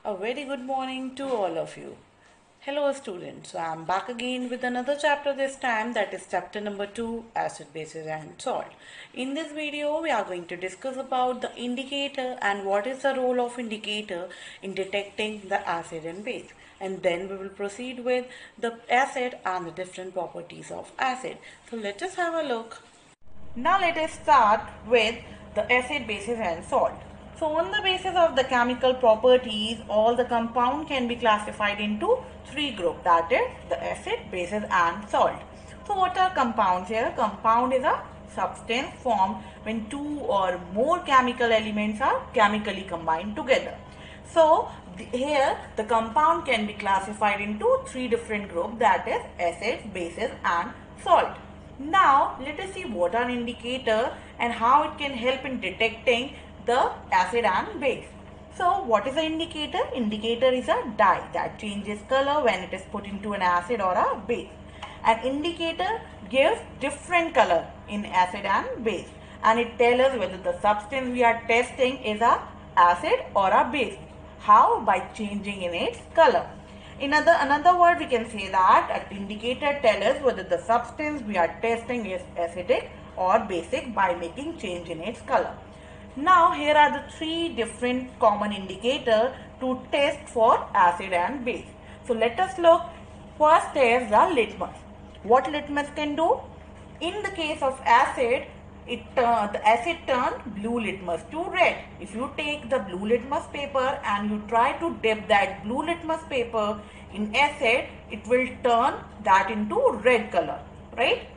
A very good morning to all of you. Hello students, so I am back again with another chapter this time, that is chapter number 2, acid, bases and salt. In this video we are going to discuss about the indicator and what is the role of indicator in detecting the acid and base. And then we will proceed with the acid and the different properties of acid. So let us have a look. Now let us start with the acid, bases and salt. So on the basis of the chemical properties, all the compound can be classified into three groups, that is the acid, bases and salt. So what are compounds here? Compound is a substance formed when two or more chemical elements are chemically combined together. So here the compound can be classified into three different groups, that is acids, bases and salt. Now let us see what are indicator and how it can help in detecting the acid and base. So what is an indicator? Indicator is a dye that changes color when it is put into an acid or a base. An indicator gives different color in acid and base, and it tells us whether the substance we are testing is a acid or a base. How? By changing in its color. In another word, we can say that an indicator tells us whether the substance we are testing is acidic or basic by making change in its color. Now here are the three different common indicators to test for acid and base. So let us look. First is the litmus. What litmus can do? In the case of acid, the acid turned blue litmus to red. If you take the blue litmus paper and you try to dip that blue litmus paper in acid, it will turn that into red color, right?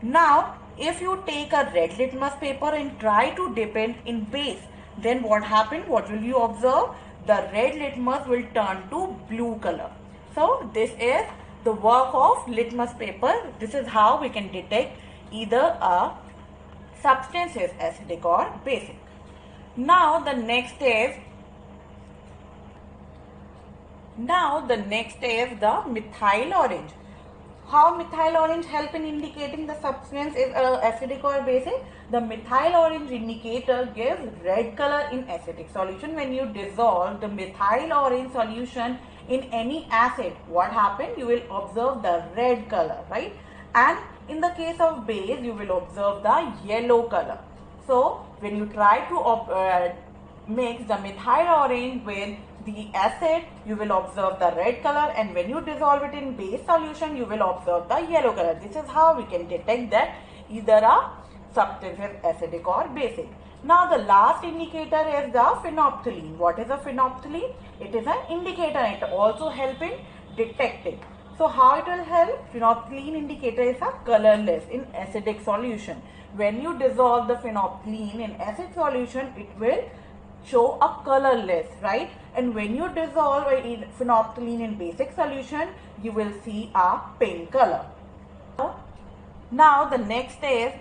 Now if you take a red litmus paper and try to dip it in base, then what happened? What will you observe? The red litmus will turn to blue color. So this is the work of litmus paper. This is how we can detect either a substance is acidic or basic. Now the next is the methyl orange. How methyl orange help in indicating the substance is acidic or basic? The methyl orange indicator gives red color in acidic solution. When you dissolve the methyl orange solution in any acid, what happened? You will observe the red color, right? And in the case of base, you will observe the yellow color. So when you try to mix the methyl orange with the acid, you will observe the red color, and when you dissolve it in base solution, you will observe the yellow color. This is how we can detect that either a substance is acidic or basic. Now the last indicator is the phenolphthalein. What is a phenolphthalein? It is an indicator. It also helps in detecting. So how it will help? Phenolphthalein indicator is a colorless in acidic solution. When you dissolve the phenolphthalein in acid solution, it will show a colorless, right? And when you dissolve phenolphthalein in basic solution, you will see a pink color. Now the next is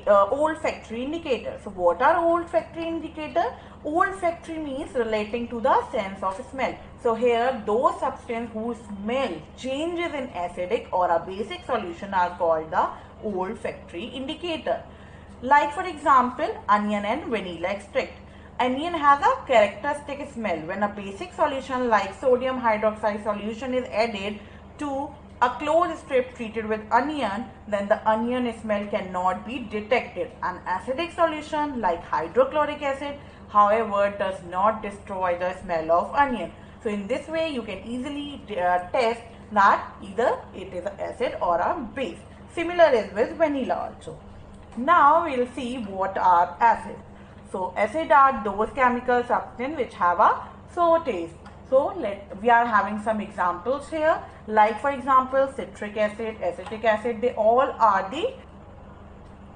olfactory indicator. So what are olfactory indicator? Olfactory means relating to the sense of smell. So here those substances whose smell changes in acidic or a basic solution are called the olfactory indicator. Like for example, onion and vanilla extract. Onion has a characteristic smell. When a basic solution like sodium hydroxide solution is added to a closed strip treated with onion, then the onion smell cannot be detected. An acidic solution like hydrochloric acid, however, does not destroy the smell of onion. So in this way, you can easily test that either it is an acid or a base. Similar is with vanilla also. Now we will see what are acids. So acid are those chemical substances which have a sour taste. So we are having some examples here, like for example citric acid, acetic acid, they all are the.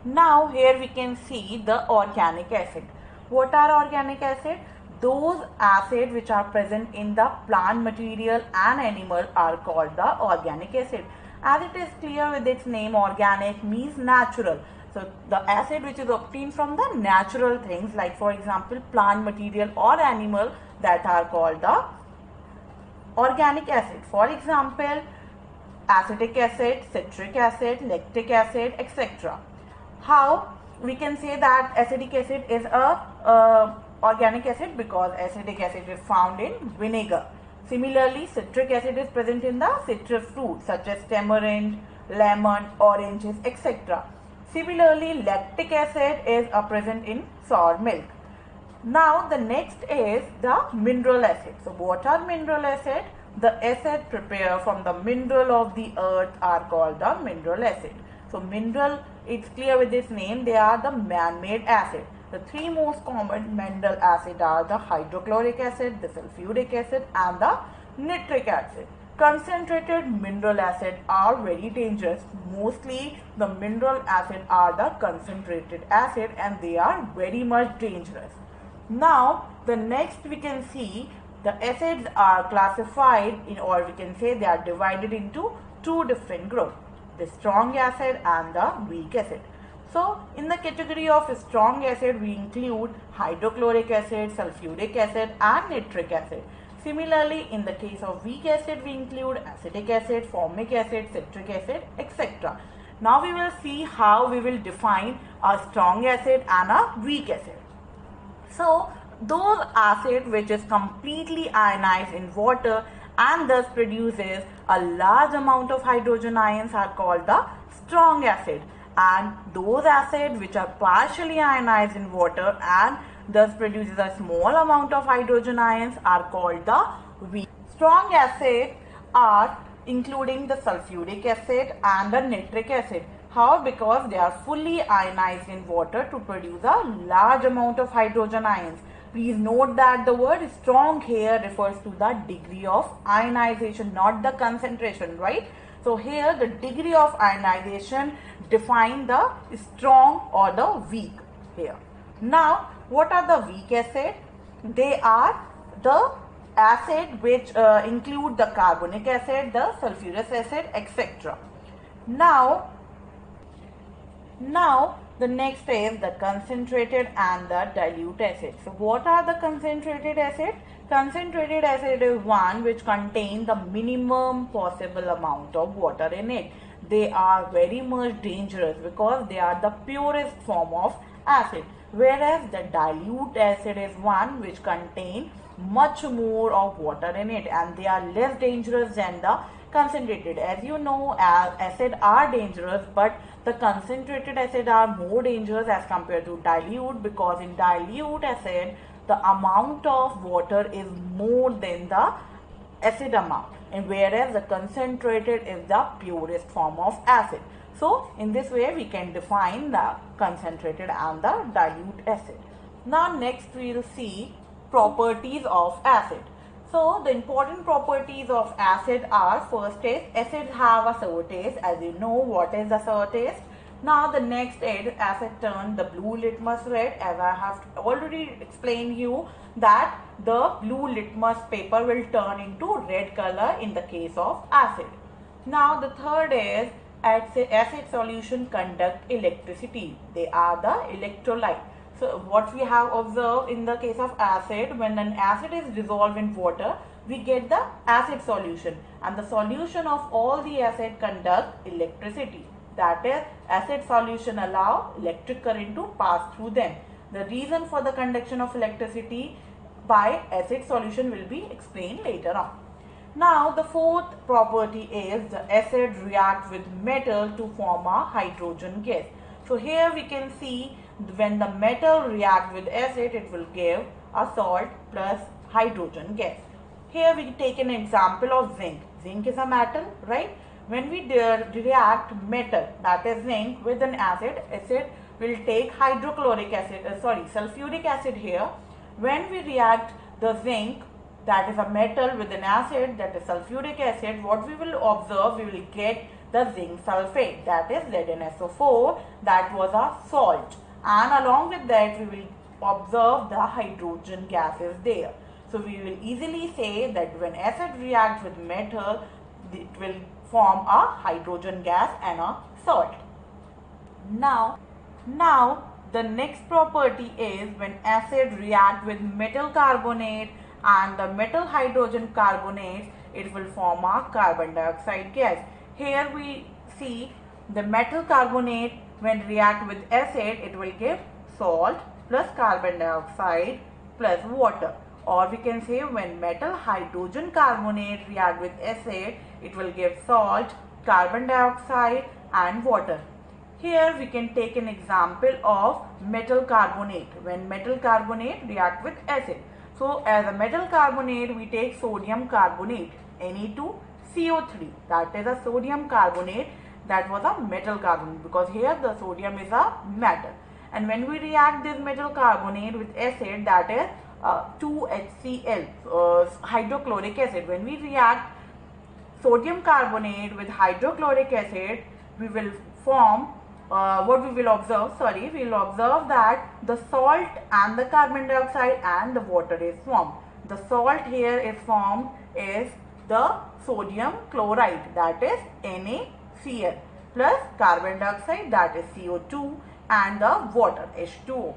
Now here we can see the organic acid. What are organic acid? Those acids which are present in the plant material and animal are called the organic acid. As it is clear with its name, organic means natural. So the acid which is obtained from the natural things, like for example plant material or animal, that are called the organic acid. For example, acetic acid, citric acid, lactic acid, etc. How? We can say that acetic acid is a organic acid because acetic acid is found in vinegar. Similarly, citric acid is present in the citrus fruit such as tamarind, lemon, oranges, etc. Similarly, lactic acid is present in sour milk. Now the next is the mineral acid. So what are mineral acid? The acid prepared from the mineral of the earth are called the mineral acid. So mineral, it's clear with this name, they are the man-made acid. The three most common mineral acid are the hydrochloric acid, the sulfuric acid and the nitric acid. Concentrated mineral acid are very dangerous. Mostly the mineral acid are the concentrated acid and they are very much dangerous. Now the next we can see the acids are classified in, or we can say they are divided into two different groups, the strong acid and the weak acid. So in the category of strong acid we include hydrochloric acid, sulfuric acid and nitric acid. Similarly, in the case of weak acid we include acetic acid, formic acid, citric acid, etc. Now we will see how we will define a strong acid and a weak acid. So those acid which is completely ionized in water and thus produces a large amount of hydrogen ions are called the strong acid, and those acid which are partially ionized in water and thus produces a small amount of hydrogen ions are called the weak. Strong acid are including the sulfuric acid and the nitric acid. How? Because they are fully ionized in water to produce a large amount of hydrogen ions. Please note that the word strong here refers to the degree of ionization, not the concentration, right? So here the degree of ionization define the strong or the weak here. Now what are the weak acid? They are the acid which include the carbonic acid, the sulfurous acid, etc. Now the next is the concentrated and the dilute acid. So what are the concentrated acid? Concentrated acid is one which contains the minimum possible amount of water in it. They are very much dangerous because they are the purest form of acid. Whereas the dilute acid is one which contains much more of water in it and they are less dangerous than the concentrated. As you know, acid are dangerous, but the concentrated acid are more dangerous as compared to dilute, because in dilute acid the amount of water is more than the acid amount, and whereas the concentrated is the purest form of acid. So in this way we can define the concentrated and the dilute acid. Now next we will see properties of acid. So the important properties of acid are, first is acid have a sour taste. As you know what is the sour taste. Now the next is acid turn the blue litmus red, as I have already explained you that the blue litmus paper will turn into red color in the case of acid. Now the third is acid solution conduct electricity. They are the electrolyte. So what we have observed in the case of acid, when an acid is dissolved in water, we get the acid solution, and the solution of all the acid conduct electricity. That is, acid solution allow electric current to pass through them. The reason for the conduction of electricity by acid solution will be explained later on. Now the fourth property is the acid react with metal to form a hydrogen gas. So here we can see when the metal react with acid, it will give a salt plus hydrogen gas. Here we take an example of zinc. Zinc is a metal, right? When we react metal, that is zinc, with an acid, acid will take hydrochloric acid, sulfuric acid here. When we react the zinc, that is a metal, with an acid, that is sulfuric acid, what we will observe, we will get the zinc sulfate, that is ZnSO4, that was a salt. And along with that we will observe the hydrogen gas is there. So we will easily say that when acid reacts with metal, it will form a hydrogen gas and a salt. Now the next property is when acid react with metal carbonate and the metal hydrogen carbonate, it will form a carbon dioxide gas. Here we see the metal carbonate when react with acid, it will give salt plus carbon dioxide plus water. Or we can say when metal hydrogen carbonate react with acid, it will give salt, carbon dioxide and water. Here we can take an example of metal carbonate. When metal carbonate react with acid. So as a metal carbonate, we take sodium carbonate, Na2CO3. That is a sodium carbonate. That was a metal carbonate because here the sodium is a metal. And when we react this metal carbonate with acid, that is 2HCl, hydrochloric acid. When we react sodium carbonate with hydrochloric acid, we will form we will observe that the salt and the carbon dioxide and the water is formed. The salt here is formed is the sodium chloride, that is NaCl, plus carbon dioxide, that is CO2, and the water H2O.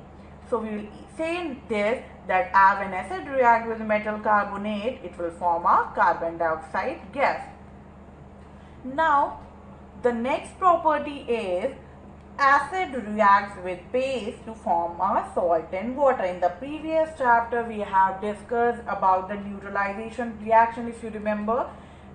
So we will say this that as an acid react with metal carbonate, it will form a carbon dioxide gas. Now the next property is acid reacts with base to form a salt and water. In the previous chapter we have discussed about the neutralization reaction. If you remember,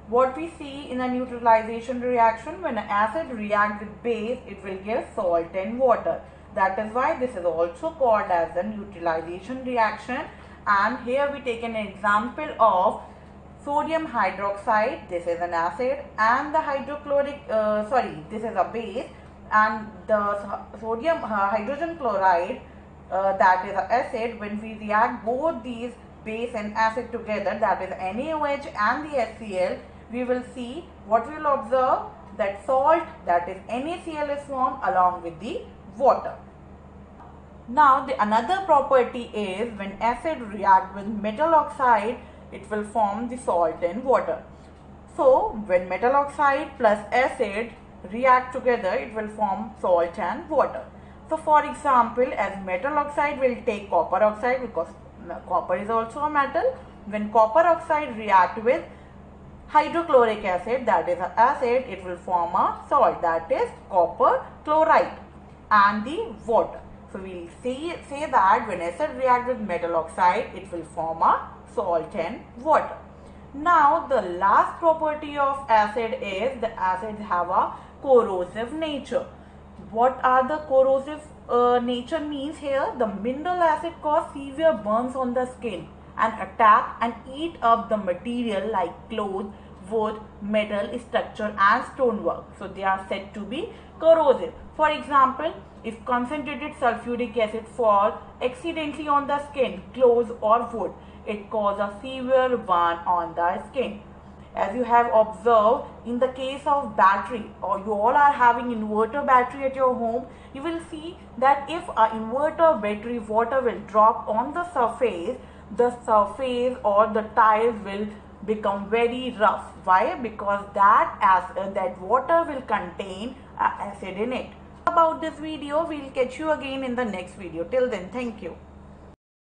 what we see in a neutralization reaction, when an acid reacts with base, it will give salt and water. That is why this is also called as the neutralization reaction. And here we take an example of sodium hydroxide, this is an acid, and the this is a base, and the sodium hydrogen chloride, that is an acid. When we react both these base and acid together, that is NaOH and the HCl, we will see, what we will observe, that salt, that is NaCl, is formed along with the water. Now the another property is when acid react with metal oxide, it will form the salt and water. So when metal oxide plus acid react together, it will form salt and water. So for example, as metal oxide will take copper oxide, because copper is also a metal. When copper oxide react with hydrochloric acid, that is an acid, it will form a salt, that is copper chloride, and the water. So we say that when acid react with metal oxide, it will form a salt and water. Now the last property of acid is the acids have a corrosive nature. What are the corrosive nature means here? The mineral acid cause severe burns on the skin and attack and eat up the material like clothes, wood, metal structure and stonework. So they are said to be corrosive. For example, if concentrated sulfuric acid falls accidentally on the skin, clothes or wood, it causes a severe burn on the skin. As you have observed in the case of battery, or you all are having inverter battery at your home, you will see that if a inverter battery water will drop on the surface or the tiles will become very rough. Why? Because that water will contain acid in it. About this video, we'll catch you again in the next video. Till then, thank you.